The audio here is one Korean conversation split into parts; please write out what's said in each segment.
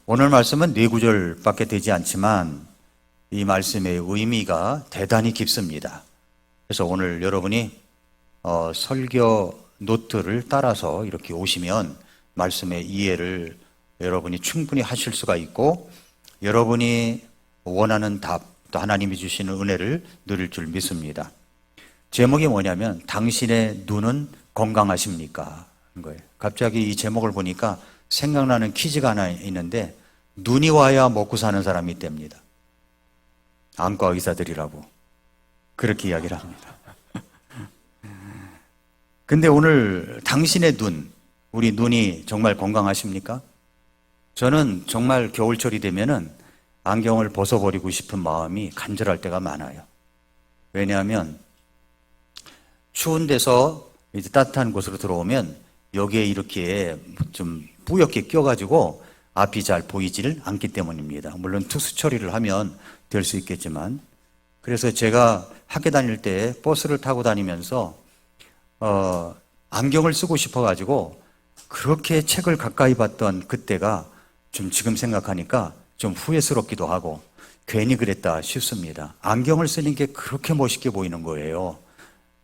오늘 말씀은 4구절밖에 되지 않지만 이 말씀의 의미가 대단히 깊습니다. 그래서 오늘 여러분이 설교 노트를 따라서 이렇게 오시면 말씀의 이해를 여러분이 충분히 하실 수가 있고 여러분이 원하는 답, 또 하나님이 주시는 은혜를 누릴 줄 믿습니다. 제목이 뭐냐면 당신의 눈은 건강하십니까? 하는 거예요. 갑자기 이 제목을 보니까 생각나는 퀴즈가 하나 있는데 눈이 와야 먹고 사는 사람이 있답니다. 안과 의사들이라고 그렇게 이야기를 합니다. 근데 오늘 당신의 눈, 우리 눈이 정말 건강하십니까? 저는 정말 겨울철이 되면은 안경을 벗어버리고 싶은 마음이 간절할 때가 많아요. 왜냐하면 추운 데서 이제 따뜻한 곳으로 들어오면 여기에 이렇게 좀 뿌옇게 껴가지고 앞이 잘 보이질 않기 때문입니다. 물론 특수 처리를 하면 될 수 있겠지만, 그래서 제가 학교 다닐 때 버스를 타고 다니면서 안경을 쓰고 싶어가지고 그렇게 책을 가까이 봤던 그때가 좀 지금 생각하니까 좀 후회스럽기도 하고 괜히 그랬다 싶습니다. 안경을 쓰는 게 그렇게 멋있게 보이는 거예요.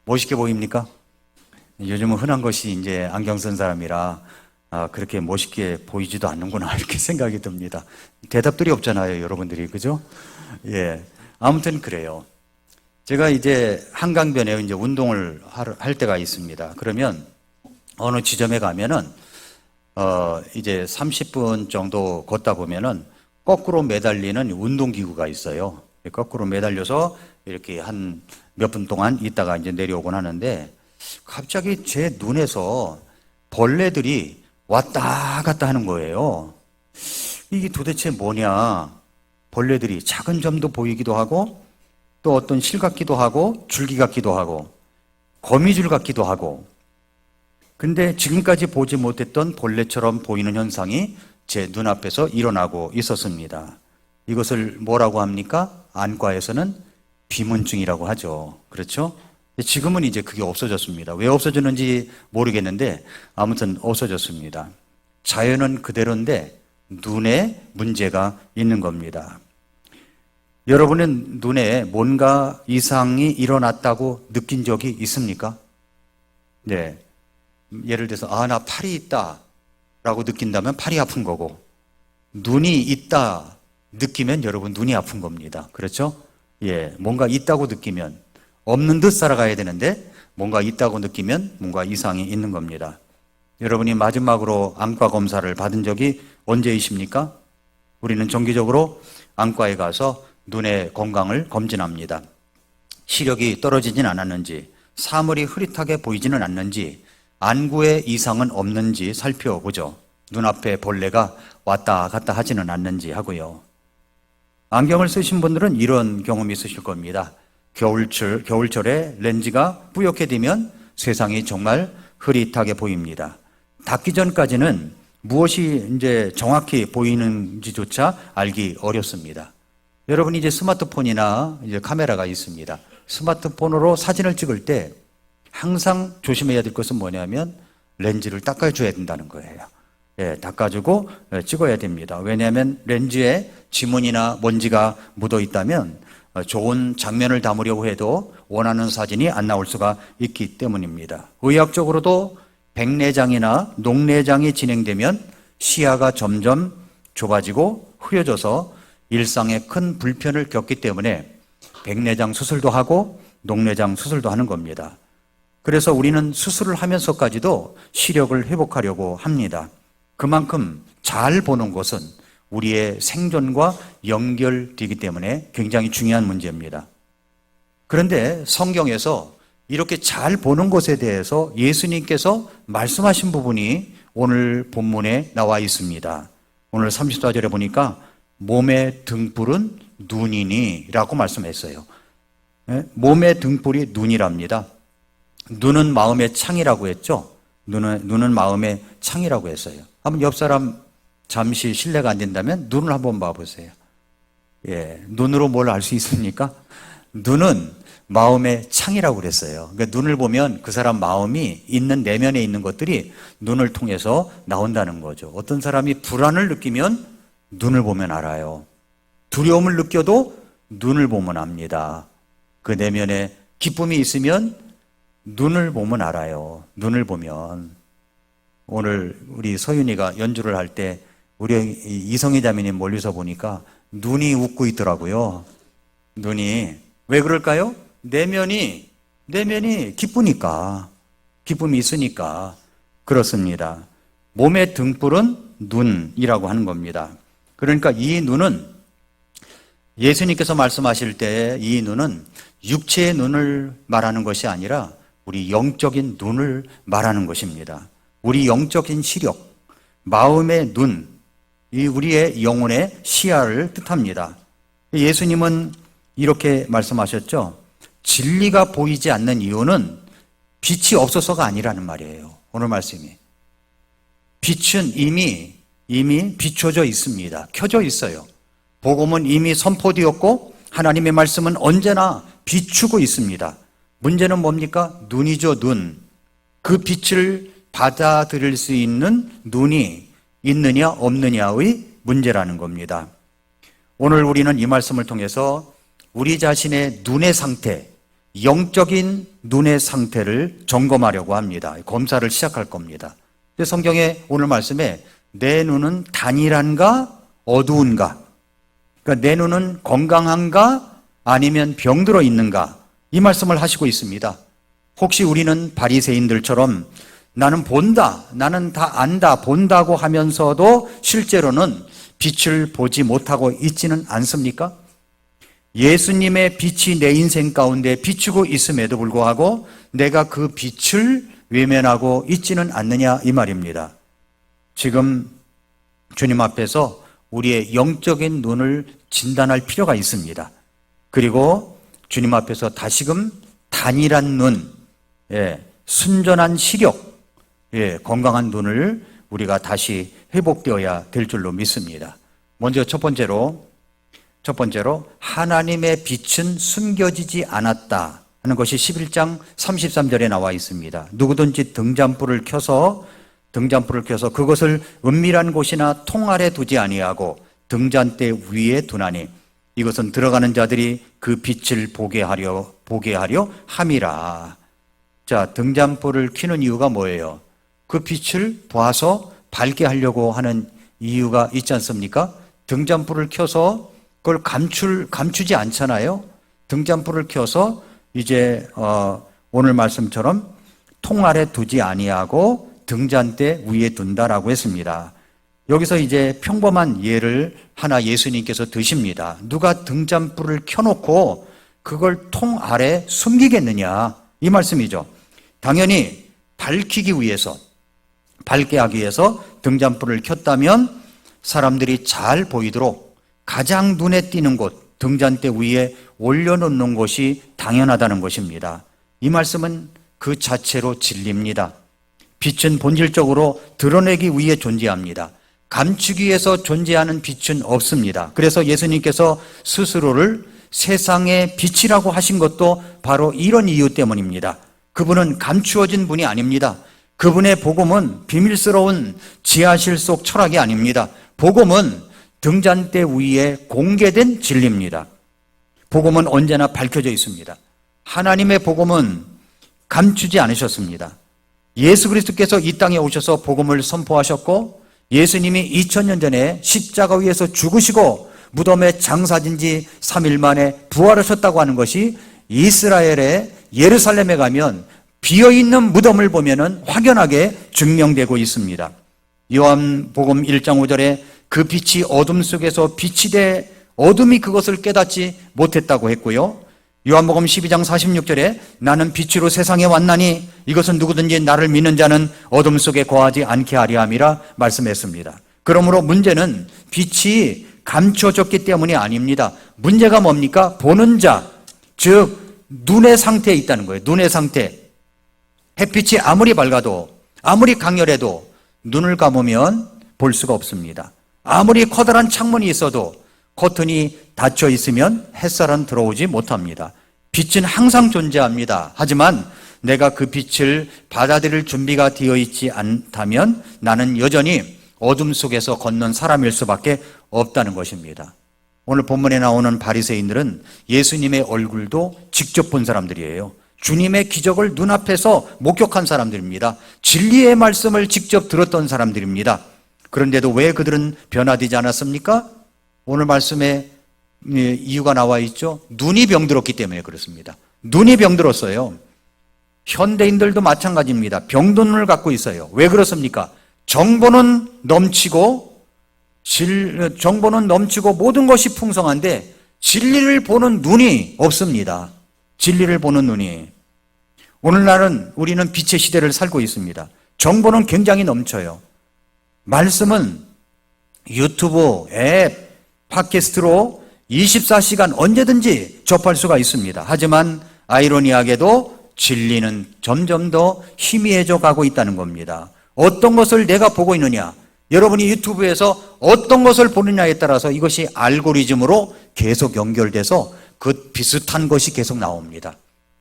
멋있게 보입니까? 요즘은 흔한 것이 이제 안경 쓴 사람이라 그렇게 멋있게 보이지도 않는구나 이렇게 생각이 듭니다. 대답들이 없잖아요, 여러분들이. 그죠? 예. 아무튼 그래요. 제가 이제 한강변에 이제 운동을 할 때가 있습니다. 그러면 어느 지점에 가면은 이제 30분 정도 걷다 보면은 거꾸로 매달리는 운동기구가 있어요. 거꾸로 매달려서 이렇게 한 몇 분 동안 있다가 이제 내려오곤 하는데 갑자기 제 눈에서 벌레들이 왔다 갔다 하는 거예요. 이게 도대체 뭐냐? 벌레들이 작은 점도 보이기도 하고 또 어떤 실 같기도 하고 줄기 같기도 하고 거미줄 같기도 하고, 근데 지금까지 보지 못했던 벌레처럼 보이는 현상이 제 눈앞에서 일어나고 있었습니다. 이것을 뭐라고 합니까? 안과에서는 비문증이라고 하죠. 그렇죠? 지금은 이제 그게 없어졌습니다. 왜 없어졌는지 모르겠는데 아무튼 없어졌습니다. 자연은 그대로인데 눈에 문제가 있는 겁니다. 여러분은 눈에 뭔가 이상이 일어났다고 느낀 적이 있습니까? 네. 예를 들어서 나 팔이 있다 라고 느낀다면 팔이 아픈 거고, 눈이 있다 느끼면 여러분 눈이 아픈 겁니다. 그렇죠? 예, 뭔가 있다고 느끼면 없는 듯 살아가야 되는데 뭔가 있다고 느끼면 뭔가 이상이 있는 겁니다. 여러분이 마지막으로 안과 검사를 받은 적이 언제이십니까? 우리는 정기적으로 안과에 가서 눈의 건강을 검진합니다. 시력이 떨어지진 않았는지, 사물이 흐릿하게 보이지는 않는지, 안구에 이상은 없는지 살펴보죠. 눈앞에 벌레가 왔다 갔다 하지는 않는지 하고요. 안경을 쓰신 분들은 이런 경험이 있으실 겁니다. 겨울철에 렌즈가 뿌옇게 되면 세상이 정말 흐릿하게 보입니다. 닿기 전까지는 무엇이 이제 정확히 보이는지조차 알기 어렵습니다. 여러분이 이제 스마트폰이나 이제 카메라가 있습니다. 스마트폰으로 사진을 찍을 때 항상 조심해야 될 것은 뭐냐면 렌즈를 닦아줘야 된다는 거예요. 예, 닦아주고 찍어야 됩니다. 왜냐하면 렌즈에 지문이나 먼지가 묻어 있다면 좋은 장면을 담으려고 해도 원하는 사진이 안 나올 수가 있기 때문입니다. 의학적으로도 백내장이나 녹내장이 진행되면 시야가 점점 좁아지고 흐려져서 일상에 큰 불편을 겪기 때문에 백내장 수술도 하고 녹내장 수술도 하는 겁니다. 그래서 우리는 수술을 하면서까지도 시력을 회복하려고 합니다. 그만큼 잘 보는 것은 우리의 생존과 연결되기 때문에 굉장히 중요한 문제입니다. 그런데 성경에서 이렇게 잘 보는 것에 대해서 예수님께서 말씀하신 부분이 오늘 본문에 나와 있습니다. 오늘 34절에 보니까 몸의 등불은 눈이니 라고 말씀했어요. 몸의 등불이 눈이랍니다. 눈은 마음의 창이라고 했죠. 눈은 마음의 창이라고 했어요. 한번 옆 사람 잠시 신뢰가 안 된다면 눈을 한번 봐보세요. 예, 눈으로 뭘 알 수 있습니까? 눈은 마음의 창이라고 그랬어요. 그러니까 눈을 보면 그 사람 마음이 있는 내면에 있는 것들이 눈을 통해서 나온다는 거죠. 어떤 사람이 불안을 느끼면 눈을 보면 알아요. 두려움을 느껴도 눈을 보면 압니다. 그 내면에 기쁨이 있으면 눈을 보면 알아요. 눈을 보면. 오늘 우리 서윤이가 연주를 할 때 우리 이성희 자매님 멀리서 보니까 눈이 웃고 있더라고요. 눈이. 왜 그럴까요? 내면이 기쁘니까. 기쁨이 있으니까. 그렇습니다. 몸의 등불은 눈이라고 하는 겁니다. 그러니까 이 눈은 예수님께서 말씀하실 때 이 눈은 육체의 눈을 말하는 것이 아니라 우리 영적인 눈을 말하는 것입니다. 우리 영적인 시력, 마음의 눈, 이 우리의 영혼의 시야를 뜻합니다. 예수님은 이렇게 말씀하셨죠. 진리가 보이지 않는 이유는 빛이 없어서가 아니라는 말이에요. 오늘 말씀이. 빛은 이미 비춰져 있습니다. 켜져 있어요. 복음은 이미 선포되었고 하나님의 말씀은 언제나 비추고 있습니다. 문제는 뭡니까? 눈이죠, 눈. 그 빛을 받아들일 수 있는 눈이 있느냐 없느냐의 문제라는 겁니다. 오늘 우리는 이 말씀을 통해서 우리 자신의 눈의 상태, 영적인 눈의 상태를 점검하려고 합니다. 검사를 시작할 겁니다. 성경의 오늘 말씀에 내 눈은 단일한가 어두운가, 그러니까 내 눈은 건강한가 아니면 병들어 있는가, 이 말씀을 하시고 있습니다. 혹시 우리는 바리새인들처럼 나는 본다, 나는 다 안다, 본다고 하면서도 실제로는 빛을 보지 못하고 있지는 않습니까? 예수님의 빛이 내 인생 가운데 비추고 있음에도 불구하고 내가 그 빛을 외면하고 있지는 않느냐 이 말입니다. 지금 주님 앞에서 우리의 영적인 눈을 진단할 필요가 있습니다. 그리고 주님 앞에서 다시금 단일한 눈, 순전한 시력, 건강한 눈을 우리가 다시 회복되어야 될 줄로 믿습니다. 먼저 첫 번째로 하나님의 빛은 숨겨지지 않았다 하는 것이 11장 33절에 나와 있습니다. 누구든지 등잔불을 켜서 그것을 은밀한 곳이나 통 아래 두지 아니하고 등잔대 위에 두나니 이것은 들어가는 자들이 그 빛을 보게 하려 함이라. 자, 등잔불을 켜는 이유가 뭐예요? 그 빛을 봐서 밝게 하려고 하는 이유가 있지 않습니까? 등잔불을 켜서 그걸 감추지 않잖아요. 등잔불을 켜서 이제 오늘 말씀처럼 통 아래 두지 아니하고 등잔대 위에 둔다라고 했습니다. 여기서 이제 평범한 예를 하나 예수님께서 드십니다. 누가 등잔불을 켜놓고 그걸 통 아래 숨기겠느냐 이 말씀이죠. 당연히 밝게 하기 위해서 등잔불을 켰다면 사람들이 잘 보이도록 가장 눈에 띄는 곳, 등잔대 위에 올려놓는 것이 당연하다는 것입니다. 이 말씀은 그 자체로 진리입니다. 빛은 본질적으로 드러내기 위해 존재합니다. 감추기 위해서 존재하는 빛은 없습니다. 그래서 예수님께서 스스로를 세상의 빛이라고 하신 것도 바로 이런 이유 때문입니다. 그분은 감추어진 분이 아닙니다. 그분의 복음은 비밀스러운 지하실 속 철학이 아닙니다. 복음은 등잔대 위에 공개된 진리입니다. 복음은 언제나 밝혀져 있습니다. 하나님의 복음은 감추지 않으셨습니다. 예수 그리스도께서 이 땅에 오셔서 복음을 선포하셨고 예수님이 2000년 전에 십자가 위에서 죽으시고 무덤에 장사진 지 3일 만에 부활하셨다고 하는 것이 이스라엘의 예루살렘에 가면 비어있는 무덤을 보면은 확연하게 증명되고 있습니다. 요한복음 1장 5절에 그 빛이 어둠 속에서 빛이 돼 어둠이 그것을 깨닫지 못했다고 했고요. 요한복음 12장 46절에 나는 빛으로 세상에 왔나니 이것은 누구든지 나를 믿는 자는 어둠 속에 거하지 않게 하려 함이라 말씀했습니다. 그러므로 문제는 빛이 감춰졌기 때문이 아닙니다. 문제가 뭡니까? 보는 자, 즉 눈의 상태에 있다는 거예요. 눈의 상태. 햇빛이 아무리 밝아도 아무리 강렬해도 눈을 감으면 볼 수가 없습니다. 아무리 커다란 창문이 있어도 커튼이 닫혀 있으면 햇살은 들어오지 못합니다. 빛은 항상 존재합니다. 하지만 내가 그 빛을 받아들일 준비가 되어 있지 않다면 나는 여전히 어둠 속에서 걷는 사람일 수밖에 없다는 것입니다. 오늘 본문에 나오는 바리새인들은 예수님의 얼굴도 직접 본 사람들이에요. 주님의 기적을 눈앞에서 목격한 사람들입니다. 진리의 말씀을 직접 들었던 사람들입니다. 그런데도 왜 그들은 변화되지 않았습니까? 오늘 말씀에 이유가 나와 있죠. 눈이 병들었기 때문에 그렇습니다. 눈이 병들었어요. 현대인들도 마찬가지입니다. 병든눈을 갖고 있어요. 왜 그렇습니까? 정보는 넘치고 모든 것이 풍성한데 진리를 보는 눈이 없습니다. 진리를 보는 눈이. 오늘날은 우리는 빛의 시대를 살고 있습니다. 정보는 굉장히 넘쳐요. 말씀은 유튜브, 앱, 팟캐스트로 24시간 언제든지 접할 수가 있습니다. 하지만 아이러니하게도 진리는 점점 더 희미해져 가고 있다는 겁니다. 어떤 것을 내가 보고 있느냐, 여러분이 유튜브에서 어떤 것을 보느냐에 따라서 이것이 알고리즘으로 계속 연결돼서 그 비슷한 것이 계속 나옵니다.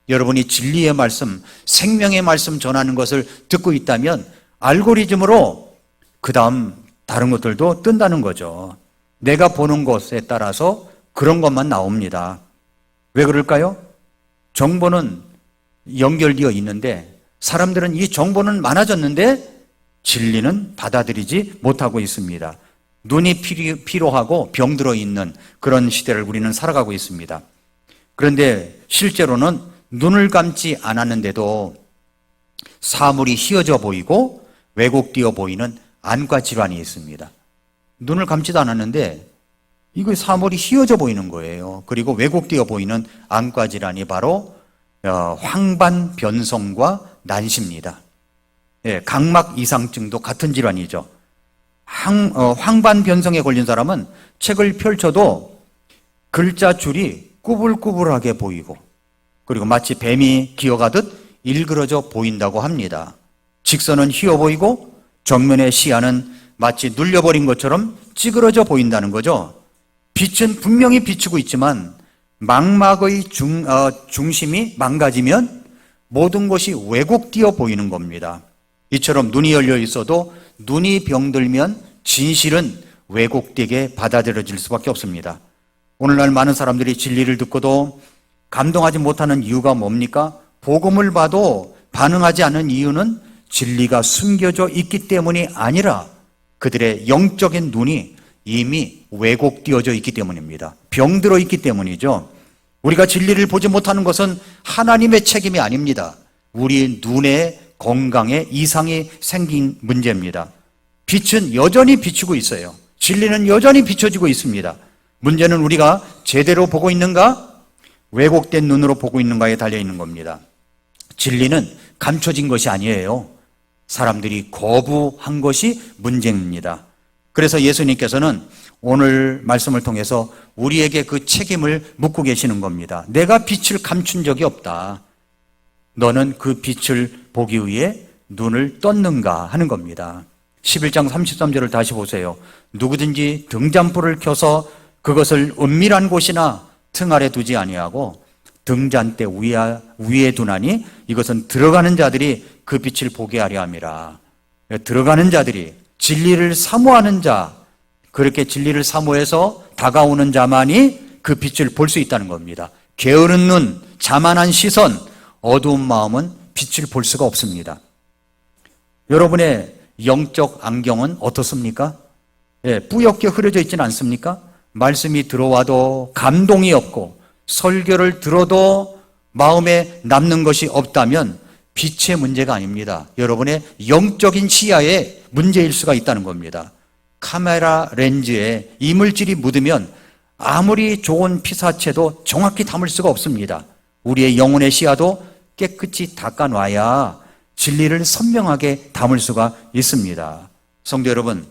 여러분이 진리의 말씀, 생명의 말씀 전하는 것을 듣고 있다면 알고리즘으로 그 다음 다른 것들도 뜬다는 거죠. 내가 보는 것에 따라서 그런 것만 나옵니다. 왜 그럴까요? 정보는 연결되어 있는데 사람들은 이 정보는 많아졌는데 진리는 받아들이지 못하고 있습니다. 눈이 피로하고 병들어 있는 그런 시대를 우리는 살아가고 있습니다. 그런데 실제로는 눈을 감지 않았는데도 사물이 휘어져 보이고 왜곡되어 보이는 안과 질환이 있습니다. 눈을 감지도 않았는데 이거 사물이 휘어져 보이는 거예요. 그리고 왜곡되어 보이는 안과 질환이 바로 황반변성과 난시입니다. 각막 이상증도 같은 질환이죠. 황반변성에 걸린 사람은 책을 펼쳐도 글자 줄이 꾸불꾸불하게 보이고 그리고 마치 뱀이 기어가듯 일그러져 보인다고 합니다. 직선은 휘어 보이고 정면의 시야는 마치 눌려버린 것처럼 찌그러져 보인다는 거죠. 빛은 분명히 비추고 있지만 망막의 중심이 망가지면 모든 것이 왜곡되어 보이는 겁니다. 이처럼 눈이 열려 있어도 눈이 병들면 진실은 왜곡되게 받아들여질 수밖에 없습니다. 오늘날 많은 사람들이 진리를 듣고도 감동하지 못하는 이유가 뭡니까? 복음을 봐도 반응하지 않는 이유는 진리가 숨겨져 있기 때문이 아니라 그들의 영적인 눈이 이미 왜곡되어져 있기 때문입니다. 병들어 있기 때문이죠. 우리가 진리를 보지 못하는 것은 하나님의 책임이 아닙니다. 우리 눈의 건강에 이상이 생긴 문제입니다. 빛은 여전히 비추고 있어요. 진리는 여전히 비춰지고 있습니다. 문제는 우리가 제대로 보고 있는가? 왜곡된 눈으로 보고 있는가에 달려있는 겁니다. 진리는 감춰진 것이 아니에요. 사람들이 거부한 것이 문제입니다. 그래서 예수님께서는 오늘 말씀을 통해서 우리에게 그 책임을 묻고 계시는 겁니다. 내가 빛을 감춘 적이 없다. 너는 그 빛을 보기 위해 눈을 떴는가 하는 겁니다. 11장 33절을 다시 보세요. 누구든지 등잔불을 켜서 그것을 은밀한 곳이나 등 아래 두지 아니하고 등잔대 위에 두나니 이것은 들어가는 자들이 그 빛을 보게 하려 함이라. 들어가는 자들이 진리를 사모하는 자, 그렇게 진리를 사모해서 다가오는 자만이 그 빛을 볼 수 있다는 겁니다. 게으른 눈, 자만한 시선, 어두운 마음은 빛을 볼 수가 없습니다. 여러분의 영적 안경은 어떻습니까? 뿌옇게 흐려져 있지는 않습니까? 말씀이 들어와도 감동이 없고 설교를 들어도 마음에 남는 것이 없다면 빛의 문제가 아닙니다. 여러분의 영적인 시야에 문제일 수가 있다는 겁니다. 카메라 렌즈에 이물질이 묻으면 아무리 좋은 피사체도 정확히 담을 수가 없습니다. 우리의 영혼의 시야도 깨끗이 닦아놔야 진리를 선명하게 담을 수가 있습니다. 성도 여러분,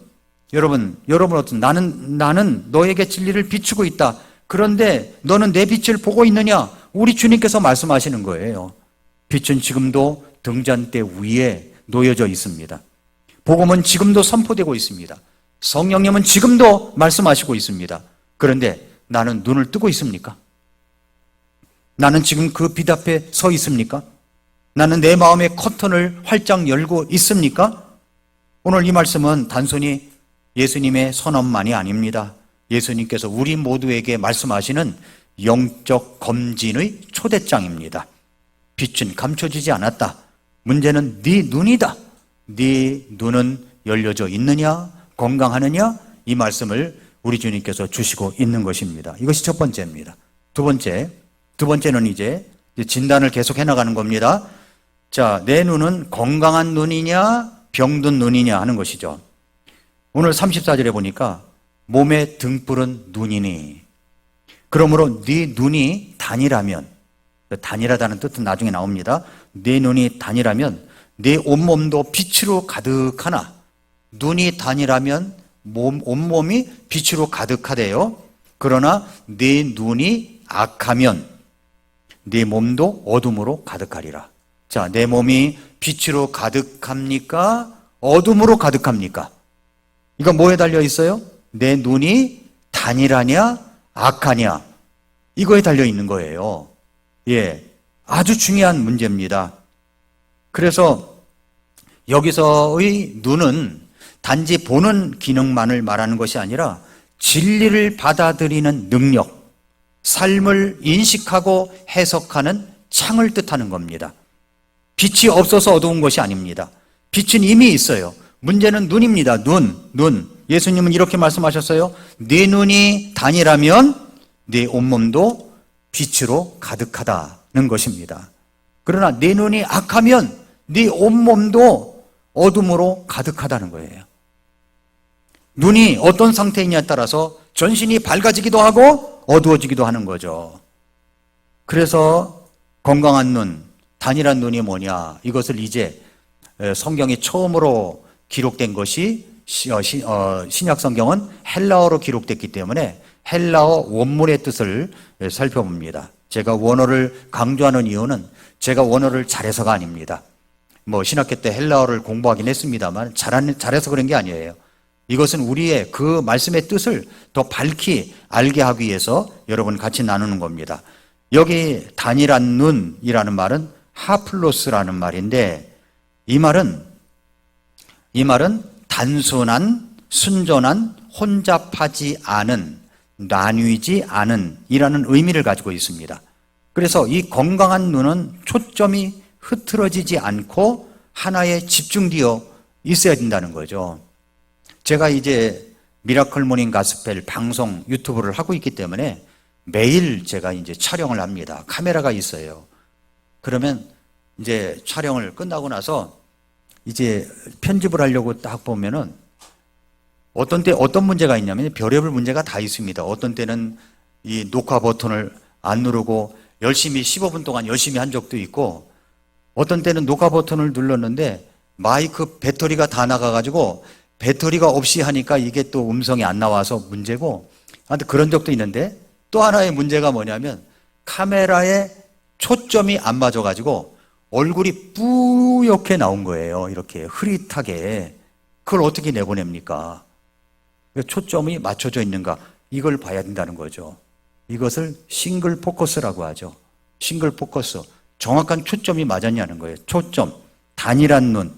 어떤 나는 너에게 진리를 비추고 있다. 그런데 너는 내 빛을 보고 있느냐? 우리 주님께서 말씀하시는 거예요. 빛은 지금도 등잔대 위에 놓여져 있습니다. 복음은 지금도 선포되고 있습니다. 성령님은 지금도 말씀하시고 있습니다. 그런데 나는 눈을 뜨고 있습니까? 나는 지금 그 빛 앞에 서 있습니까? 나는 내 마음의 커튼을 활짝 열고 있습니까? 오늘 이 말씀은 단순히 예수님의 선언만이 아닙니다. 예수님께서 우리 모두에게 말씀하시는 영적 검진의 초대장입니다. 빛은 감춰지지 않았다. 문제는 네 눈이다. 네 눈은 열려져 있느냐? 건강하느냐? 이 말씀을 우리 주님께서 주시고 있는 것입니다. 이것이 첫 번째입니다. 두 번째는 이제 진단을 계속 해나가는 겁니다. 자, 내 눈은 건강한 눈이냐, 병든 눈이냐 하는 것이죠. 오늘 34절에 보니까 몸의 등불은 눈이니, 그러므로 네 눈이 단이라면, 단이라다는 뜻은 나중에 나옵니다. 네 눈이 단이라면 네 온몸도 빛으로 가득하나, 눈이 단이라면 온몸이 빛으로 가득하대요. 그러나 네 눈이 악하면 네 몸도 어둠으로 가득하리라. 자, 내 몸이 빛으로 가득합니까? 어둠으로 가득합니까? 이거 뭐에 달려 있어요? 내 눈이 단이라냐, 악하냐? 이거에 달려 있는 거예요. 예, 아주 중요한 문제입니다. 그래서 여기서의 눈은 단지 보는 기능만을 말하는 것이 아니라 진리를 받아들이는 능력, 삶을 인식하고 해석하는 창을 뜻하는 겁니다. 빛이 없어서 어두운 것이 아닙니다. 빛은 이미 있어요. 문제는 눈입니다. 눈. 예수님은 이렇게 말씀하셨어요. 네 눈이 단이라면 네 온몸도 빛으로 가득하다는 것입니다. 그러나 네 눈이 악하면 네 온몸도 어둠으로 가득하다는 거예요. 눈이 어떤 상태이냐에 따라서 전신이 밝아지기도 하고 어두워지기도 하는 거죠. 그래서 건강한 눈, 단일한 눈이 뭐냐, 이것을 이제 성경이 처음으로 기록된 것이 신약 성경은 헬라어로 기록됐기 때문에 헬라어 원문의 뜻을 살펴봅니다. 제가 원어를 강조하는 이유는 제가 원어를 잘해서가 아닙니다. 신학교 때 헬라어를 공부하긴 했습니다만 잘해서 그런 게 아니에요. 이것은 우리의 그 말씀의 뜻을 더 밝히 알게 하기 위해서 여러분 같이 나누는 겁니다. 여기 단일한 눈이라는 말은 하플로스라는 말인데, 이 말은 단순한, 순전한, 혼잡하지 않은, 나뉘지 않은 이라는 의미를 가지고 있습니다. 그래서 이 건강한 눈은 초점이 흐트러지지 않고 하나에 집중되어 있어야 된다는 거죠. 제가 이제 미라클 모닝 가스펠 방송 유튜브를 하고 있기 때문에 매일 제가 이제 촬영을 합니다. 카메라가 있어요. 그러면 이제 촬영을 끝나고 나서 이제 편집을 하려고 딱 보면은 어떤 때 어떤 문제가 있냐면 별의별 문제가 다 있습니다. 어떤 때는 이 녹화 버튼을 안 누르고 열심히 15분 동안 열심히 한 적도 있고, 어떤 때는 녹화 버튼을 눌렀는데 마이크 배터리가 다 나가가지고 배터리가 없이 하니까 이게 또 음성이 안 나와서 문제고, 아무튼 그런 적도 있는데, 또 하나의 문제가 뭐냐면 카메라에 초점이 안 맞아가지고 얼굴이 뿌옇게 나온 거예요. 이렇게 흐릿하게. 그걸 어떻게 내보냅니까? 초점이 맞춰져 있는가, 이걸 봐야 된다는 거죠. 이것을 싱글 포커스라고 하죠. 싱글 포커스. 정확한 초점이 맞았냐는 거예요. 초점. 단일한 눈.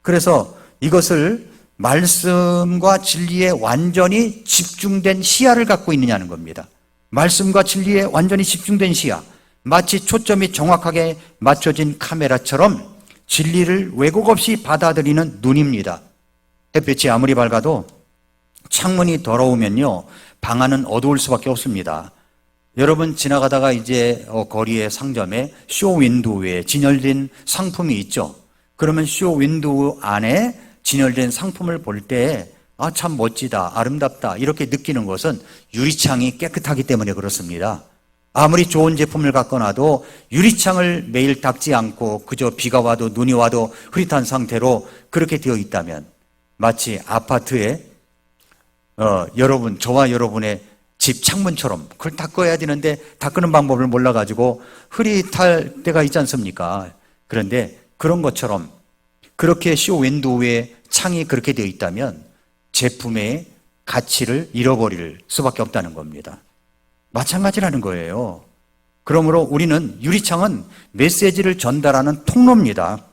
그래서 이것을 말씀과 진리에 완전히 집중된 시야를 갖고 있느냐는 겁니다. 말씀과 진리에 완전히 집중된 시야. 마치 초점이 정확하게 맞춰진 카메라처럼 진리를 왜곡 없이 받아들이는 눈입니다. 햇빛이 아무리 밝아도 창문이 더러우면요, 방 안은 어두울 수밖에 없습니다. 여러분 지나가다가 이제 거리의 상점에 쇼윈도우에 진열된 상품이 있죠. 그러면 쇼윈도우 안에 진열된 상품을 볼 때 참 멋지다, 아름답다 이렇게 느끼는 것은 유리창이 깨끗하기 때문에 그렇습니다. 아무리 좋은 제품을 갖고 나도 유리창을 매일 닦지 않고 그저 비가 와도 눈이 와도 흐릿한 상태로 그렇게 되어 있다면 마치 아파트에 저와 여러분의 집 창문처럼 그걸 닦아야 되는데 닦는 방법을 몰라가지고 흐릿할 때가 있지 않습니까? 그런데 그런 것처럼 그렇게 쇼윈도우에 창이 그렇게 되어 있다면 제품의 가치를 잃어버릴 수밖에 없다는 겁니다. 마찬가지라는 거예요. 그러므로 우리는 유리창은 메시지를 전달하는 통로입니다.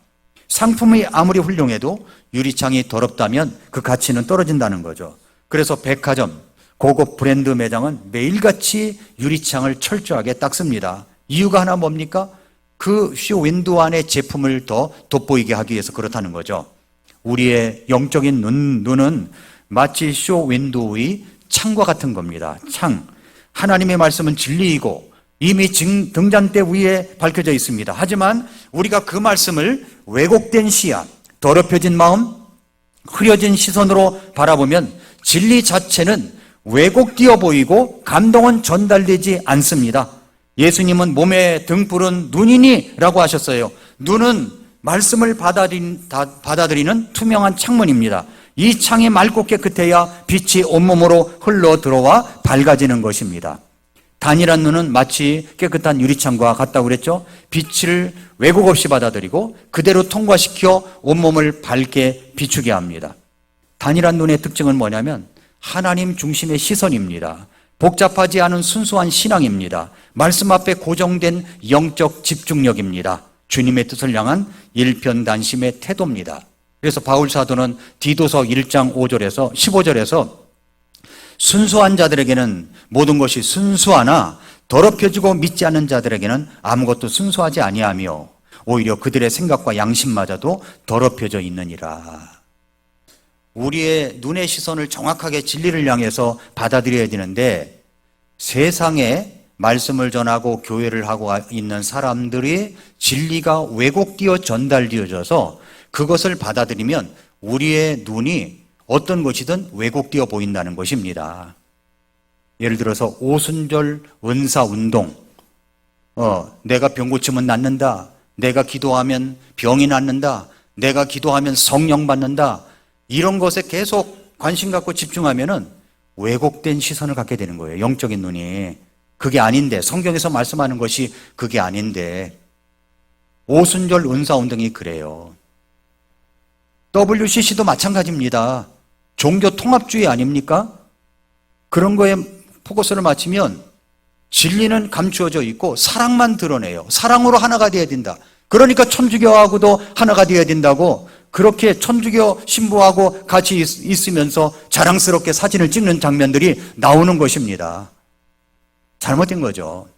상품이 아무리 훌륭해도 유리창이 더럽다면 그 가치는 떨어진다는 거죠. 그래서 백화점, 고급 브랜드 매장은 매일같이 유리창을 철저하게 닦습니다. 이유가 하나 뭡니까? 그 쇼 윈도우 안에 제품을 더 돋보이게 하기 위해서 그렇다는 거죠. 우리의 영적인 눈은 마치 쇼 윈도우의 창과 같은 겁니다. 창. 하나님의 말씀은 진리이고 이미 등잔대 위에 밝혀져 있습니다. 하지만 우리가 그 말씀을 왜곡된 시야, 더럽혀진 마음, 흐려진 시선으로 바라보면 진리 자체는 왜곡되어 보이고 감동은 전달되지 않습니다. 예수님은 몸의 등불은 눈이니 라고 하셨어요. 눈은 말씀을 받아들이는 투명한 창문입니다. 이 창이 맑고 깨끗해야 빛이 온몸으로 흘러 들어와 밝아지는 것입니다. 단일한 눈은 마치 깨끗한 유리창과 같다고 그랬죠. 빛을 왜곡 없이 받아들이고 그대로 통과시켜 온몸을 밝게 비추게 합니다. 단일한 눈의 특징은 뭐냐면 하나님 중심의 시선입니다. 복잡하지 않은 순수한 신앙입니다. 말씀 앞에 고정된 영적 집중력입니다. 주님의 뜻을 향한 일편단심의 태도입니다. 그래서 바울 사도는 디도서 1장 5절에서 15절에서 순수한 자들에게는 모든 것이 순수하나 더럽혀지고 믿지 않는 자들에게는 아무것도 순수하지 아니하며 오히려 그들의 생각과 양심마저도 더럽혀져 있느니라. 우리의 눈의 시선을 정확하게 진리를 향해서 받아들여야 되는데 세상에 말씀을 전하고 교회를 하고 있는 사람들이 진리가 왜곡되어 전달되어져서 그것을 받아들이면 우리의 눈이 어떤 것이든 왜곡되어 보인다는 것입니다. 예를 들어서 오순절 은사운동, 내가 병 고치면 낫는다, 내가 기도하면 병이 낫는다, 내가 기도하면 성령 받는다, 이런 것에 계속 관심 갖고 집중하면은 왜곡된 시선을 갖게 되는 거예요. 영적인 눈이. 그게 아닌데, 성경에서 말씀하는 것이 그게 아닌데, 오순절 은사운동이 그래요. WCC도 마찬가지입니다. 종교 통합주의 아닙니까? 그런 거에 포커스를 맞추면 진리는 감추어져 있고 사랑만 드러내요. 사랑으로 하나가 되어야 된다. 그러니까 천주교하고도 하나가 되어야 된다고 그렇게 천주교 신부하고 같이 있으면서 자랑스럽게 사진을 찍는 장면들이 나오는 것입니다. 잘못된 거죠.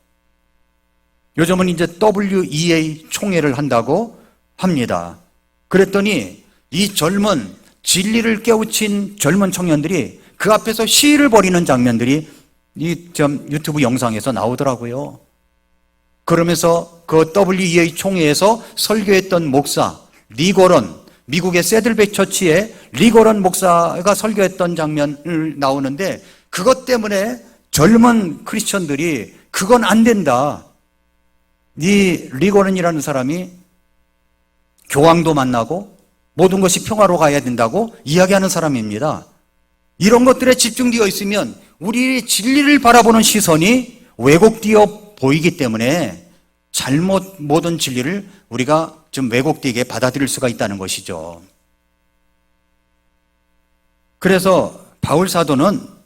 요즘은 이제 WEA 총회를 한다고 합니다. 그랬더니 이 젊은 진리를 깨우친 젊은 청년들이 그 앞에서 시위를 벌이는 장면들이 이 유튜브 영상에서 나오더라고요. 그러면서 그 WEA 총회에서 설교했던 목사 리거런, 미국의 세들백 처치의 리거런 목사가 설교했던 장면을 나오는데 그것 때문에 젊은 크리스천들이 그건 안 된다. 이 리거런이라는 사람이 교황도 만나고 모든 것이 평화로 가야 된다고 이야기하는 사람입니다. 이런 것들에 집중되어 있으면 우리 진리를 바라보는 시선이 왜곡되어 보이기 때문에 모든 진리를 우리가 좀 왜곡되게 받아들일 수가 있다는 것이죠. 그래서 바울 사도는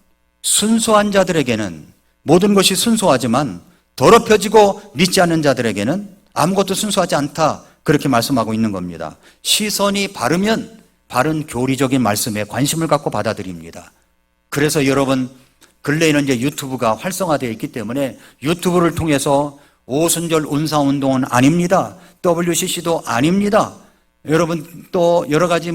순수한 자들에게는 모든 것이 순수하지만 더럽혀지고 믿지 않는 자들에게는 아무것도 순수하지 않다. 그렇게 말씀하고 있는 겁니다. 시선이 바르면 바른 교리적인 말씀에 관심을 갖고 받아들입니다. 그래서 여러분 근래에는 이제 유튜브가 활성화되어 있기 때문에 유튜브를 통해서 오순절 은사운동은 아닙니다. WCC도 아닙니다. 여러분 또 여러 가지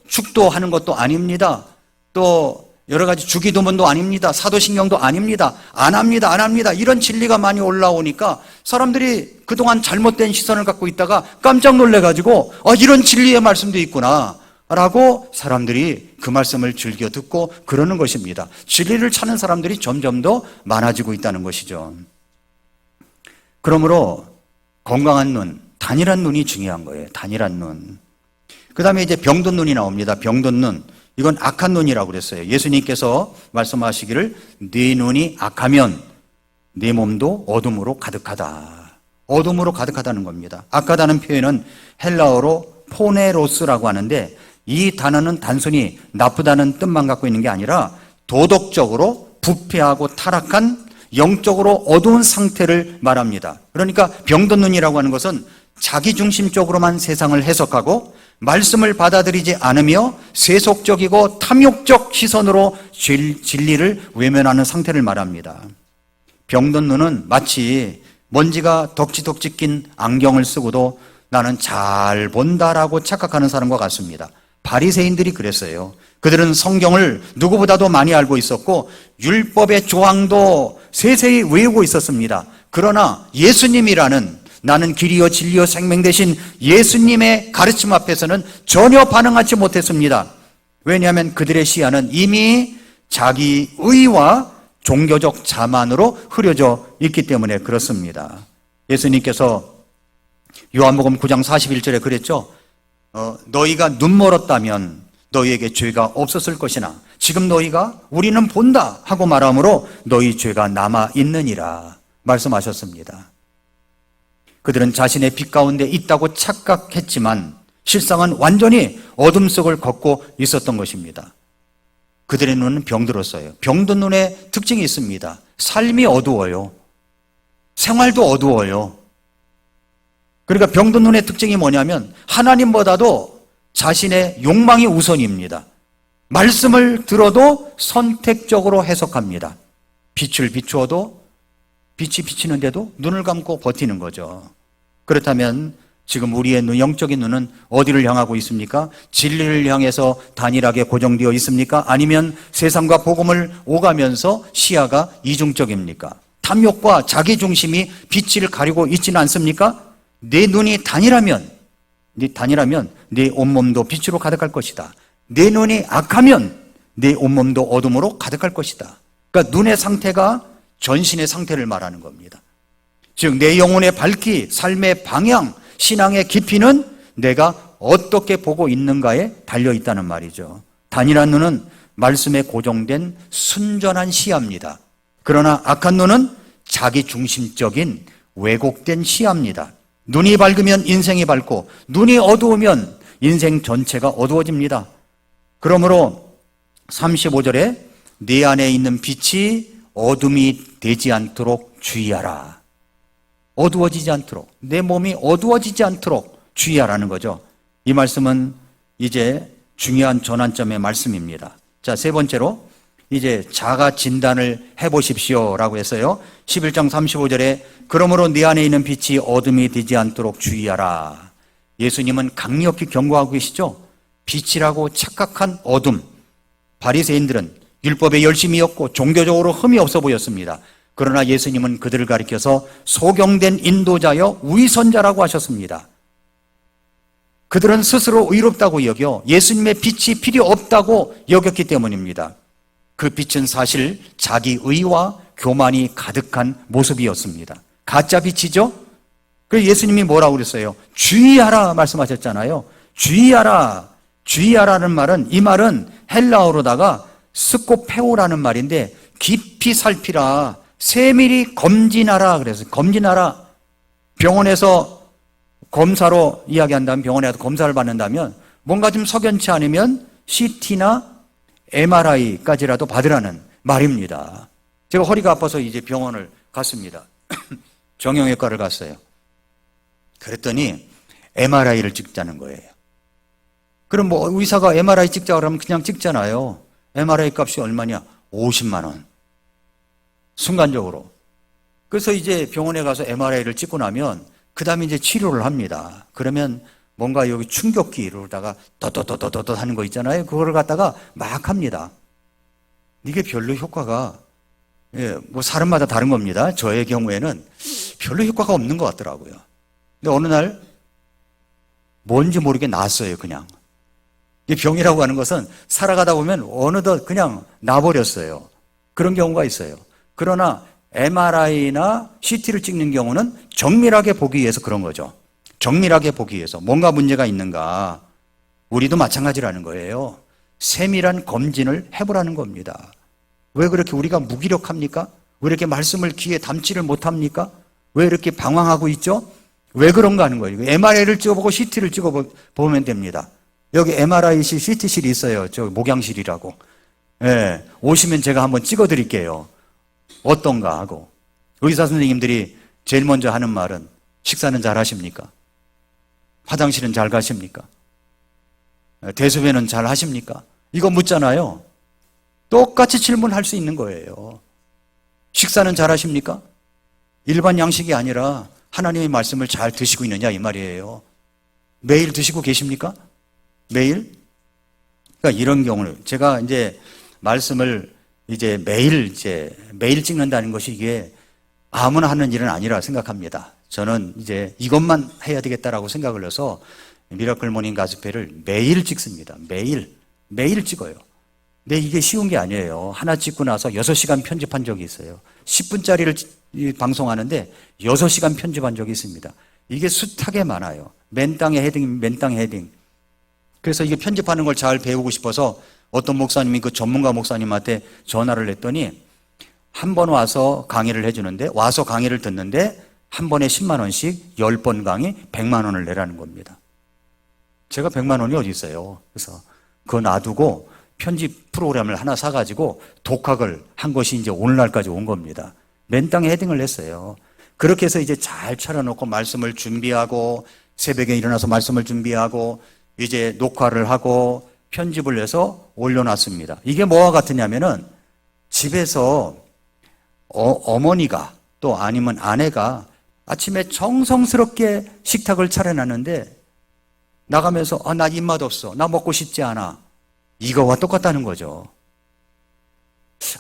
축도하는 것도 아닙니다. 또 여러 가지 주기도문도 아닙니다. 사도신경도 아닙니다. 안 합니다. 이런 진리가 많이 올라오니까 사람들이 그동안 잘못된 시선을 갖고 있다가 깜짝 놀래가지고 이런 진리의 말씀도 있구나 라고 사람들이 그 말씀을 즐겨 듣고 그러는 것입니다. 진리를 찾는 사람들이 점점 더 많아지고 있다는 것이죠. 그러므로 건강한 눈, 단일한 눈이 중요한 거예요. 단일한 눈. 그 다음에 이제 병든 눈이 나옵니다. 병든 눈. 이건 악한 눈이라고 그랬어요. 예수님께서 말씀하시기를 네 눈이 악하면 네 몸도 어둠으로 가득하다. 어둠으로 가득하다는 겁니다. 악하다는 표현은 헬라어로 포네로스라고 하는데 이 단어는 단순히 나쁘다는 뜻만 갖고 있는 게 아니라 도덕적으로 부패하고 타락한 영적으로 어두운 상태를 말합니다. 그러니까 병든 눈이라고 하는 것은 자기중심적으로만 세상을 해석하고 말씀을 받아들이지 않으며 세속적이고 탐욕적 시선으로 진리를 외면하는 상태를 말합니다. 병든 눈은 마치 먼지가 덕지덕지 낀 안경을 쓰고도 나는 잘 본다라고 착각하는 사람과 같습니다. 바리새인들이 그랬어요. 그들은 성경을 누구보다도 많이 알고 있었고 율법의 조항도 세세히 외우고 있었습니다. 그러나 예수님이라는 나는 길이요 진리요 생명 되신 예수님의 가르침 앞에서는 전혀 반응하지 못했습니다. 왜냐하면 그들의 시야는 이미 자기 의와 종교적 자만으로 흐려져 있기 때문에 그렇습니다. 예수님께서 요한복음 9장 41절에 그랬죠. 너희가 눈 멀었다면 너희에게 죄가 없었을 것이나 지금 너희가 우리는 본다 하고 말함으로 너희 죄가 남아있느니라 말씀하셨습니다. 그들은 자신의 빛 가운데 있다고 착각했지만 실상은 완전히 어둠 속을 걷고 있었던 것입니다. 그들의 눈은 병들었어요. 병든 눈에 특징이 있습니다. 삶이 어두워요. 생활도 어두워요. 그러니까 병든 눈의 특징이 뭐냐면 하나님보다도 자신의 욕망이 우선입니다. 말씀을 들어도 선택적으로 해석합니다. 빛을 비추어도 빛이 비치는데도 눈을 감고 버티는 거죠. 그렇다면 지금 우리의 눈, 영적인 눈은 어디를 향하고 있습니까? 진리를 향해서 단일하게 고정되어 있습니까? 아니면 세상과 복음을 오가면서 시야가 이중적입니까? 탐욕과 자기중심이 빛을 가리고 있지는 않습니까? 내 눈이 단일하면 내 온몸도 빛으로 가득할 것이다. 내 눈이 악하면 내 온몸도 어둠으로 가득할 것이다. 그러니까 눈의 상태가 전신의 상태를 말하는 겁니다. 즉 내 영혼의 밝기, 삶의 방향, 신앙의 깊이는 내가 어떻게 보고 있는가에 달려있다는 말이죠. 단일한 눈은 말씀에 고정된 순전한 시야입니다. 그러나 악한 눈은 자기중심적인 왜곡된 시야입니다. 눈이 밝으면 인생이 밝고 눈이 어두우면 인생 전체가 어두워집니다. 그러므로 35절에 내 안에 있는 빛이 어둠이 되지 않도록 주의하라. 어두워지지 않도록, 내 몸이 어두워지지 않도록 주의하라는 거죠. 이 말씀은 이제 중요한 전환점의 말씀입니다. 자, 세 번째로 이제 자가 진단을 해보십시오 라고 했어요. 11장 35절에 그러므로 네 안에 있는 빛이 어둠이 되지 않도록 주의하라. 예수님은 강력히 경고하고 계시죠. 빛이라고 착각한 어둠. 바리새인들은 율법에 열심이었고 종교적으로 흠이 없어 보였습니다. 그러나 예수님은 그들을 가리켜서 소경된 인도자여 위선자라고 하셨습니다. 그들은 스스로 의롭다고 여겨 예수님의 빛이 필요 없다고 여겼기 때문입니다. 그 빛은 사실 자기 의와 교만이 가득한 모습이었습니다. 가짜 빛이죠? 그래서 예수님이 뭐라고 그랬어요? 주의하라 말씀하셨잖아요. 주의하라. 주의하라는 말은, 이 말은 헬라어로다가 스코페오라는 말인데 깊이 살피라, 세밀히 검진하라 그래서 검진하라. 병원에서 검사로 이야기한다면, 병원에 가서 검사를 받는다면 뭔가 좀 석연치 않으면 CT나 MRI까지라도 받으라는 말입니다. 제가 허리가 아파서 이제 병원을 갔습니다. 정형외과를 갔어요. 그랬더니 MRI를 찍자는 거예요. 그럼 뭐 의사가 MRI 찍자 그러면 그냥 찍잖아요. MRI 값이 얼마냐? 50만 원. 순간적으로. 그래서 이제 병원에 가서 MRI를 찍고 나면 그 다음에 이제 치료를 합니다. 그러면 뭔가 여기 충격기로다가 덧덧덧덧덧 하는 거 있잖아요. 그거를 갖다가 막 합니다. 이게 별로 효과가, 뭐 사람마다 다른 겁니다. 저의 경우에는 별로 효과가 없는 것 같더라고요. 근데 어느 날 뭔지 모르게 났어요, 그냥. 이 병이라고 하는 것은 살아가다 보면 어느덧 그냥 나버렸어요. 그런 경우가 있어요. 그러나 MRI나 CT를 찍는 경우는 정밀하게 보기 위해서 그런 거죠. 정밀하게 보기 위해서 뭔가 문제가 있는가. 우리도 마찬가지라는 거예요. 세밀한 검진을 해보라는 겁니다. 왜 그렇게 우리가 무기력합니까? 왜 이렇게 말씀을 귀에 담지를 못합니까? 왜 이렇게 방황하고 있죠? 왜 그런가 하는 거예요. MRI를 찍어보고 CT를 찍어보면 됩니다. 여기 MRI실, CT실이 있어요. 저 목양실이라고. 예, 오시면 제가 한번 찍어드릴게요. 어떤가 하고. 의사 선생님들이 제일 먼저 하는 말은 식사는 잘 하십니까? 화장실은 잘 가십니까? 대소변은 잘 하십니까? 이거 묻잖아요. 똑같이 질문할 수 있는 거예요. 식사는 잘 하십니까? 일반 양식이 아니라 하나님의 말씀을 잘 드시고 있느냐 이 말이에요. 매일 드시고 계십니까? 매일? 그러니까 이런 경우는 제가 이제 말씀을 매일 찍는다는 것이 이게 아무나 하는 일은 아니라 생각합니다. 저는 이제 이것만 해야 되겠다라고 생각을 해서 미라클 모닝 가스펠을 매일 찍습니다. 매일 찍어요. 근데 이게 쉬운 게 아니에요. 하나 찍고 나서 6시간 편집한 적이 있어요. 10분짜리를 방송하는데 6시간 편집한 적이 있습니다. 이게 숱하게 많아요. 맨 땅에 헤딩. 그래서 이게 편집하는 걸 잘 배우고 싶어서 어떤 목사님이 그 전문가 목사님한테 전화를 했더니 한 번 와서 강의를 해주는데, 와서 강의를 듣는데 한 번에 10만 원씩 10번 강의 100만 원을 내라는 겁니다. 제가 100만 원이 어디 있어요. 그래서 그거 놔두고 편집 프로그램을 하나 사가지고 독학을 한 것이 이제 오늘날까지 온 겁니다. 맨 땅에 헤딩을 했어요. 그렇게 해서 이제 잘 차려놓고 말씀을 준비하고 새벽에 일어나서 말씀을 준비하고 이제 녹화를 하고 편집을 해서 올려놨습니다. 이게 뭐와 같으냐면은 집에서 어머니가 또 아니면 아내가 아침에 정성스럽게 식탁을 차려놨는데 나가면서 나 입맛 없어. 나 먹고 싶지 않아. 이거와 똑같다는 거죠.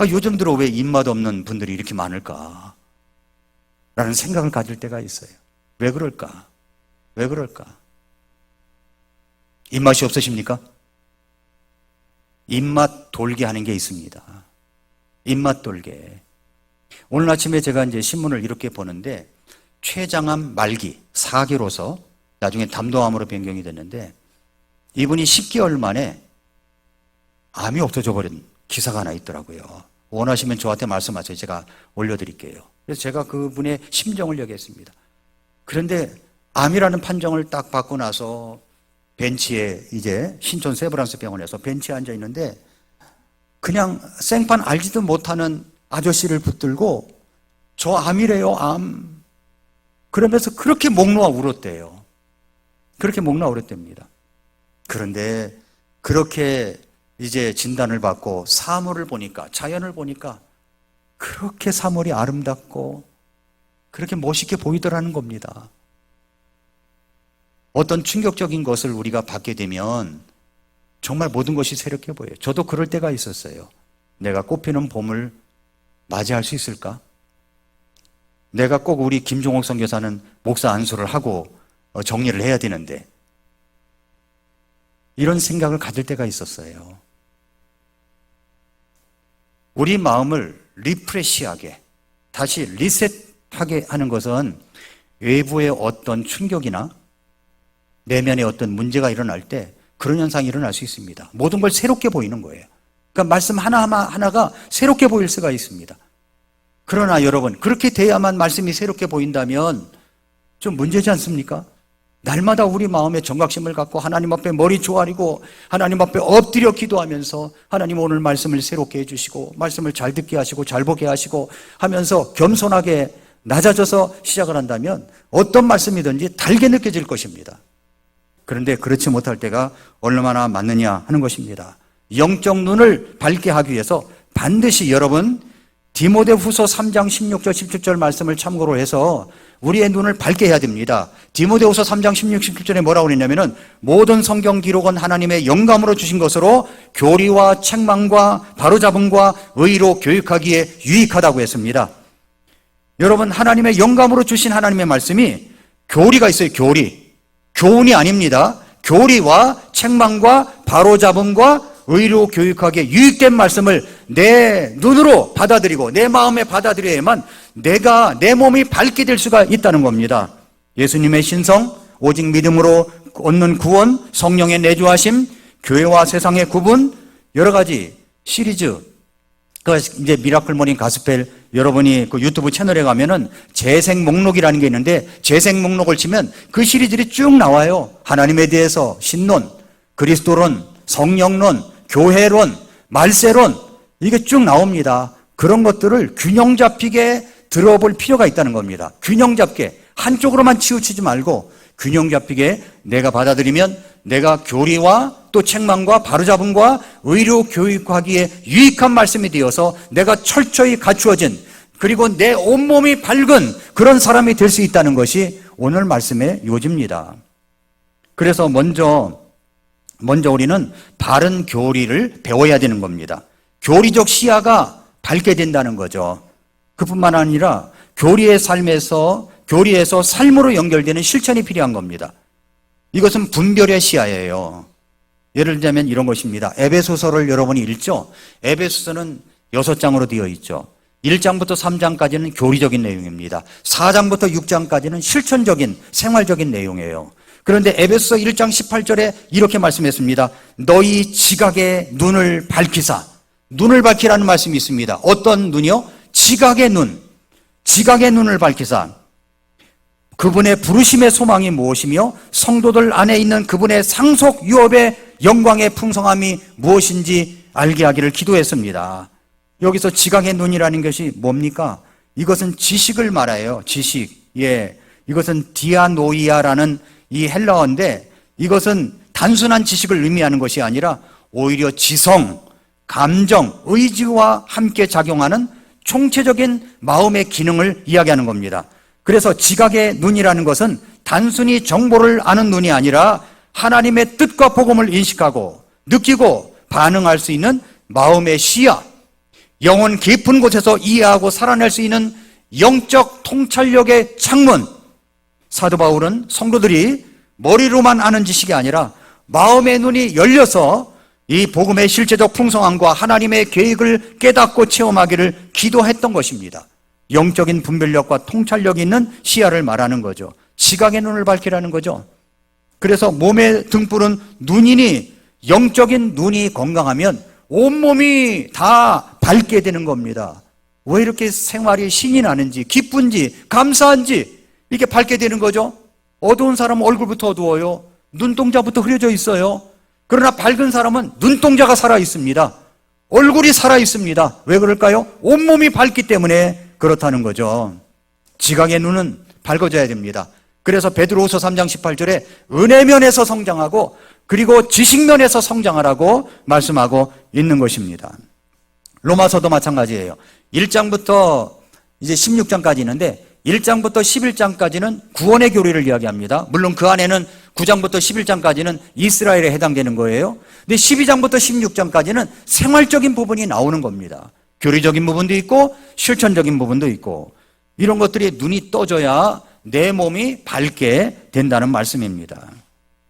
요즘 들어 왜 입맛 없는 분들이 이렇게 많을까? 라는 생각을 가질 때가 있어요. 왜 그럴까? 입맛이 없으십니까? 입맛 돌게 하는 게 있습니다. 입맛 돌게. 오늘 아침에 제가 이제 신문을 이렇게 보는데 췌장암 말기 4기로서 나중에 담도암으로 변경이 됐는데 이분이 10개월 만에 암이 없어져 버린 기사가 하나 있더라고요. 원하시면 저한테 말씀하세요. 제가 올려드릴게요. 그래서 제가 그분의 심정을 여겼습니다. 그런데 암이라는 판정을 딱 받고 나서 벤치에 이제 신촌 세브란스 병원에서 벤치에 앉아 있는데 그냥 생판 알지도 못하는 아저씨를 붙들고 저 암이래요, 암. 그러면서 그렇게 목 놓아 울었대요. 그렇게 목 놓아 울었답니다. 그런데 그렇게 이제 진단을 받고 사물을 보니까, 자연을 보니까 그렇게 사물이 아름답고 그렇게 멋있게 보이더라는 겁니다. 어떤 충격적인 것을 우리가 받게 되면 정말 모든 것이 새롭게 보여요. 저도 그럴 때가 있었어요. 내가 꽃피는 봄을 맞이할 수 있을까? 내가 꼭 우리 김종옥 선교사는 목사 안수를 하고 정리를 해야 되는데 이런 생각을 가질 때가 있었어요. 우리 마음을 리프레시하게 다시 리셋하게 하는 것은 외부의 어떤 충격이나 내면에 어떤 문제가 일어날 때 그런 현상이 일어날 수 있습니다. 모든 걸 새롭게 보이는 거예요. 그러니까 말씀 하나하나가 새롭게 보일 수가 있습니다. 그러나 여러분, 그렇게 돼야만 말씀이 새롭게 보인다면 좀 문제지 않습니까? 날마다 우리 마음에 정각심을 갖고 하나님 앞에 머리 조아리고 하나님 앞에 엎드려 기도하면서 하나님 오늘 말씀을 새롭게 해주시고 말씀을 잘 듣게 하시고 잘 보게 하시고 하면서 겸손하게 낮아져서 시작을 한다면 어떤 말씀이든지 달게 느껴질 것입니다. 그런데 그렇지 못할 때가 얼마나 많느냐 하는 것입니다. 영적 눈을 밝게 하기 위해서 반드시 여러분 디모데후서 3장 16절 17절 말씀을 참고로 해서 우리의 눈을 밝게 해야 됩니다. 디모데후서 3장 16, 17절에 뭐라고 그랬냐면은 모든 성경 기록은 하나님의 영감으로 주신 것으로 교리와 책망과 바로잡음과 의로 교육하기에 유익하다고 했습니다. 여러분, 하나님의 영감으로 주신 하나님의 말씀이 교리가 있어요. 교훈이 아닙니다. 교리와 책망과 바로잡음과 의로 교육하기에 유익된 말씀을 내 눈으로 받아들이고 내 마음에 받아들여야만 내가 내 몸이 밝게 될 수가 있다는 겁니다. 예수님의 신성, 오직 믿음으로 얻는 구원, 성령의 내주하심, 교회와 세상의 구분, 여러 가지 시리즈. 그 이제 미라클 모닝 가스펠 여러분이 그 유튜브 채널에 가면은 재생 목록이라는 게 있는데 재생 목록을 치면 그 시리즈들이 쭉 나와요. 하나님에 대해서 신론, 그리스도론, 성령론, 교회론, 말세론 이게 쭉 나옵니다. 그런 것들을 균형 잡히게 들어볼 필요가 있다는 겁니다. 균형 잡게 한쪽으로만 치우치지 말고 균형 잡히게 내가 받아들이면 내가 교리와 또 책망과 바로잡음과 의료 교육하기에 유익한 말씀이 되어서 내가 철저히 갖추어진 그리고 내 온몸이 밝은 그런 사람이 될 수 있다는 것이 오늘 말씀의 요지입니다. 그래서 먼저 우리는 바른 교리를 배워야 되는 겁니다. 교리적 시야가 밝게 된다는 거죠. 그뿐만 아니라 교리에서 삶으로 연결되는 실천이 필요한 겁니다. 이것은 분별의 시야예요. 예를 들자면 이런 것입니다. 에베소서를 여러분이 읽죠? 에베소서는 6장으로 되어 있죠. 1장부터 3장까지는 교리적인 내용입니다. 4장부터 6장까지는 실천적인 생활적인 내용이에요. 그런데 에베소서 1장 18절에 이렇게 말씀했습니다. 너희 지각의 눈을 밝히사. 눈을 밝히라는 말씀이 있습니다. 어떤 눈이요? 지각의 눈을 밝히사. 그분의 부르심의 소망이 무엇이며 성도들 안에 있는 그분의 상속 유업의 영광의 풍성함이 무엇인지 알게 하기를 기도했습니다. 여기서 지각의 눈이라는 것이 뭡니까? 이것은 지식을 말해요. 지식. 예. 이것은 디아노이아라는 이 헬라어인데 이것은 단순한 지식을 의미하는 것이 아니라 오히려 지성, 감정, 의지와 함께 작용하는 총체적인 마음의 기능을 이야기하는 겁니다. 그래서 지각의 눈이라는 것은 단순히 정보를 아는 눈이 아니라 하나님의 뜻과 복음을 인식하고 느끼고 반응할 수 있는 마음의 시야, 영혼 깊은 곳에서 이해하고 살아낼 수 있는 영적 통찰력의 창문. 사도 바울은 성도들이 머리로만 아는 지식이 아니라 마음의 눈이 열려서 이 복음의 실제적 풍성함과 하나님의 계획을 깨닫고 체험하기를 기도했던 것입니다. 영적인 분별력과 통찰력이 있는 시야를 말하는 거죠. 지각의 눈을 밝히라는 거죠. 그래서 몸의 등불은 눈이니 영적인 눈이 건강하면 온몸이 다 밝게 되는 겁니다. 왜 이렇게 생활이 신이 나는지 기쁜지 감사한지 이렇게 밝게 되는 거죠. 어두운 사람은 얼굴부터 어두워요. 눈동자부터 흐려져 있어요. 그러나 밝은 사람은 눈동자가 살아 있습니다. 얼굴이 살아 있습니다. 왜 그럴까요? 온몸이 밝기 때문에 그렇다는 거죠. 지각의 눈은 밝아져야 됩니다. 그래서 베드로후서 3장 18절에 은혜면에서 성장하고 그리고 지식면에서 성장하라고 말씀하고 있는 것입니다. 로마서도 마찬가지예요. 1장부터 이제 16장까지 있는데 1장부터 11장까지는 구원의 교리를 이야기합니다. 물론 그 안에는 9장부터 11장까지는 이스라엘에 해당되는 거예요. 근데 12장부터 16장까지는 생활적인 부분이 나오는 겁니다. 교리적인 부분도 있고 실천적인 부분도 있고 이런 것들이 눈이 떠져야 내 몸이 밝게 된다는 말씀입니다.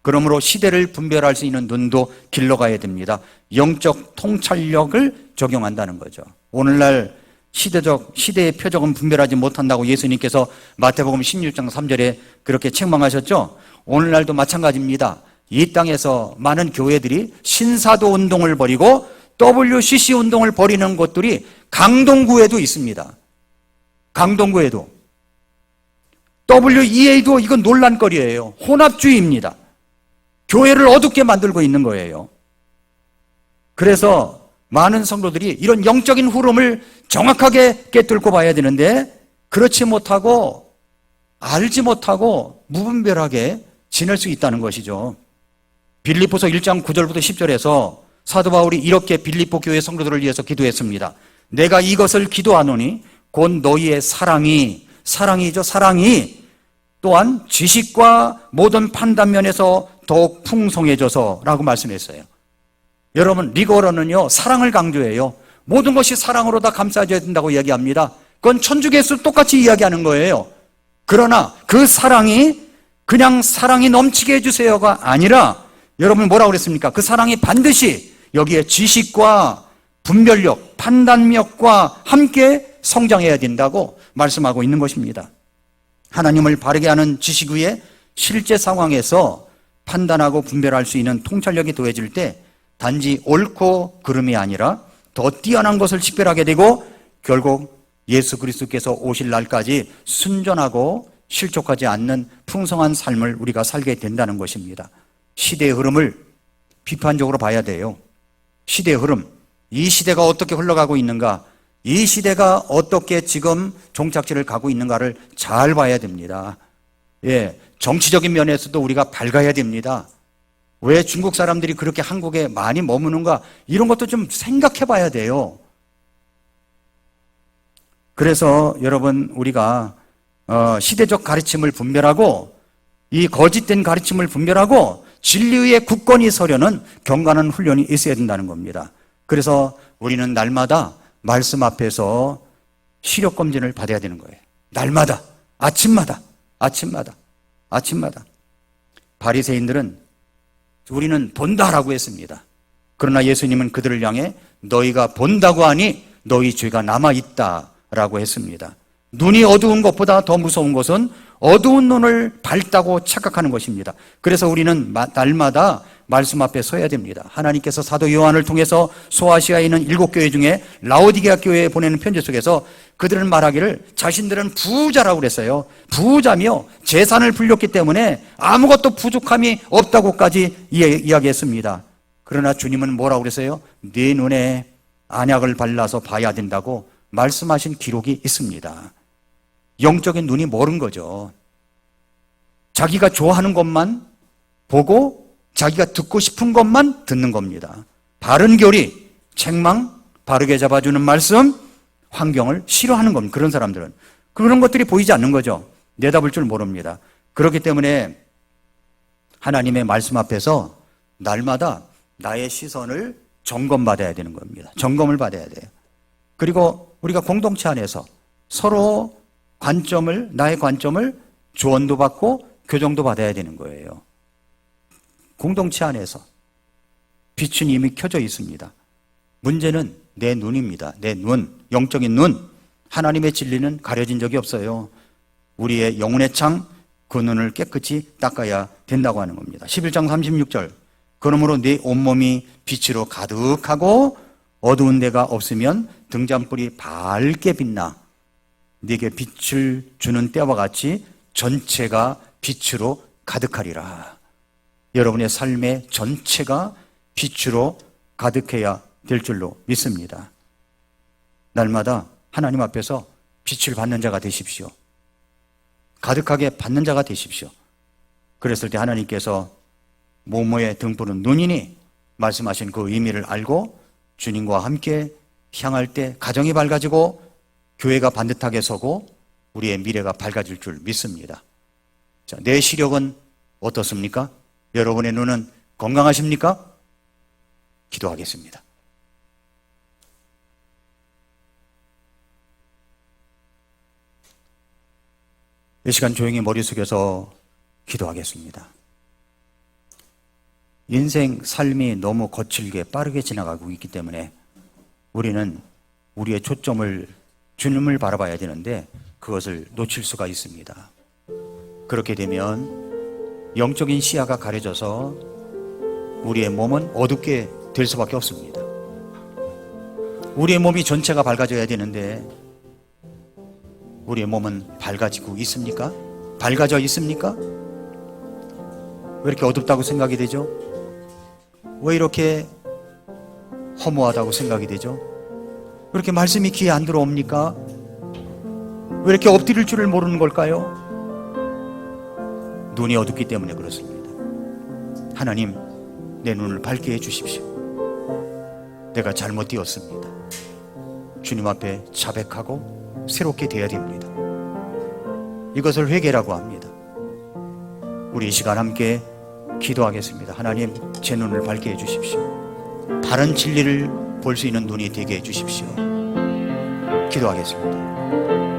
그러므로 시대를 분별할 수 있는 눈도 길러가야 됩니다. 영적 통찰력을 적용한다는 거죠. 오늘날 시대의 표적은 분별하지 못한다고 예수님께서 마태복음 16장 3절에 그렇게 책망하셨죠. 오늘날도 마찬가지입니다. 이 땅에서 많은 교회들이 신사도 운동을 벌이고 WCC 운동을 벌이는 곳들이 강동구에도 있습니다. 강동구에도. WEA도 이건 논란거리예요. 혼합주의입니다. 교회를 어둡게 만들고 있는 거예요. 그래서 많은 성도들이 이런 영적인 흐름을 정확하게 꿰뚫고 봐야 되는데 그렇지 못하고 알지 못하고 무분별하게 지낼 수 있다는 것이죠. 빌립보서 1장 9절부터 10절에서 사도 바울이 이렇게 빌립보 교회 성도들을 위해서 기도했습니다. 내가 이것을 기도하노니 곧 너희의 사랑이죠. 사랑이 또한 지식과 모든 판단면에서 더욱 풍성해져서라고 말씀했어요. 여러분 리거러는요 사랑을 강조해요. 모든 것이 사랑으로 다 감싸져야 된다고 이야기합니다. 그건 천주교에서 똑같이 이야기하는 거예요. 그러나 그 사랑이 그냥 사랑이 넘치게 해주세요가 아니라 여러분 뭐라고 그랬습니까? 그 사랑이 반드시 여기에 지식과 분별력, 판단력과 함께 성장해야 된다고 말씀하고 있는 것입니다. 하나님을 바르게 아는 지식 위에 실제 상황에서 판단하고 분별할 수 있는 통찰력이 더해질 때 단지 옳고 그름이 아니라 더 뛰어난 것을 식별하게 되고 결국 예수 그리스도께서 오실 날까지 순전하고 실족하지 않는 풍성한 삶을 우리가 살게 된다는 것입니다. 시대의 흐름을 비판적으로 봐야 돼요. 시대의 흐름, 이 시대가 어떻게 흘러가고 있는가, 이 시대가 어떻게 지금 종착지를 가고 있는가를 잘 봐야 됩니다. 정치적인 면에서도 우리가 밝아야 됩니다. 왜 중국 사람들이 그렇게 한국에 많이 머무는가, 이런 것도 좀 생각해 봐야 돼요. 그래서 여러분, 우리가 시대적 가르침을 분별하고 이 거짓된 가르침을 분별하고 진리의 굳건히 서려는 경건한 훈련이 있어야 된다는 겁니다. 그래서 우리는 날마다 말씀 앞에서 시력 검진을 받아야 되는 거예요. 날마다, 아침마다. 바리새인들은 우리는 본다라고 했습니다. 그러나 예수님은 그들을 향해 너희가 본다고 하니 너희 죄가 남아있다라고 했습니다. 눈이 어두운 것보다 더 무서운 것은 어두운 눈을 밝다고 착각하는 것입니다. 그래서 우리는 날마다 말씀 앞에 서야 됩니다. 하나님께서 사도 요한을 통해서 소아시아에 있는 7교회 중에 라오디게아 교회에 보내는 편지 속에서 그들은 말하기를 자신들은 부자라고 그랬어요. 부자며 재산을 불렸기 때문에 아무것도 부족함이 없다고까지 이야기했습니다. 그러나 주님은 뭐라고 그랬어요? 네 눈에 안약을 발라서 봐야 된다고 말씀하신 기록이 있습니다. 영적인 눈이 멀은 거죠. 자기가 좋아하는 것만 보고 자기가 듣고 싶은 것만 듣는 겁니다. 바른 교리, 책망, 바르게 잡아주는 말씀, 환경을 싫어하는 겁니다. 그런 사람들은. 그런 것들이 보이지 않는 거죠. 내다볼 줄 모릅니다. 그렇기 때문에 하나님의 말씀 앞에서 날마다 나의 시선을 점검받아야 되는 겁니다. 점검을 받아야 돼요. 그리고 우리가 공동체 안에서 서로 나의 관점을 조언도 받고 교정도 받아야 되는 거예요. 공동체 안에서 빛은 이미 켜져 있습니다. 문제는 내 눈입니다. 내 눈, 영적인 눈. 하나님의 진리는 가려진 적이 없어요. 우리의 영혼의 창, 그 눈을 깨끗이 닦아야 된다고 하는 겁니다. 11장 36절. 그러므로 네 온몸이 빛으로 가득하고 어두운 데가 없으면 등잔불이 밝게 빛나 네게 빛을 주는 때와 같이 전체가 빛으로 가득하리라. 여러분의 삶의 전체가 빛으로 가득해야 될 줄로 믿습니다. 날마다 하나님 앞에서 빛을 받는 자가 되십시오. 가득하게 받는 자가 되십시오. 그랬을 때 하나님께서 모모의 등불은 눈이니 말씀하신 그 의미를 알고 주님과 함께 향할 때 가정이 밝아지고 교회가 반듯하게 서고 우리의 미래가 밝아질 줄 믿습니다. 자, 내 시력은 어떻습니까? 여러분의 눈은 건강하십니까? 기도하겠습니다. 이 시간 조용히 머리 숙여서 기도하겠습니다. 인생 삶이 너무 거칠게 빠르게 지나가고 있기 때문에 우리는 우리의 초점을 주님을 바라봐야 되는데 그것을 놓칠 수가 있습니다. 그렇게 되면 영적인 시야가 가려져서 우리의 몸은 어둡게 될 수밖에 없습니다. 우리의 몸이 전체가 밝아져야 되는데 우리의 몸은 밝아지고 있습니까? 밝아져 있습니까? 왜 이렇게 어둡다고 생각이 되죠? 왜 이렇게 허무하다고 생각이 되죠? 왜 이렇게 말씀이 귀에 안 들어옵니까? 왜 이렇게 엎드릴 줄을 모르는 걸까요? 눈이 어둡기 때문에 그렇습니다. 하나님, 내 눈을 밝게 해주십시오. 내가 잘못 되었습니다. 주님 앞에 자백하고 새롭게 되어야 됩니다. 이것을 회개라고 합니다. 우리 이 시간 함께 기도하겠습니다. 하나님, 제 눈을 밝게 해주십시오. 바른 진리를 볼 수 있는 눈이 되게 해주십시오. 기도하겠습니다.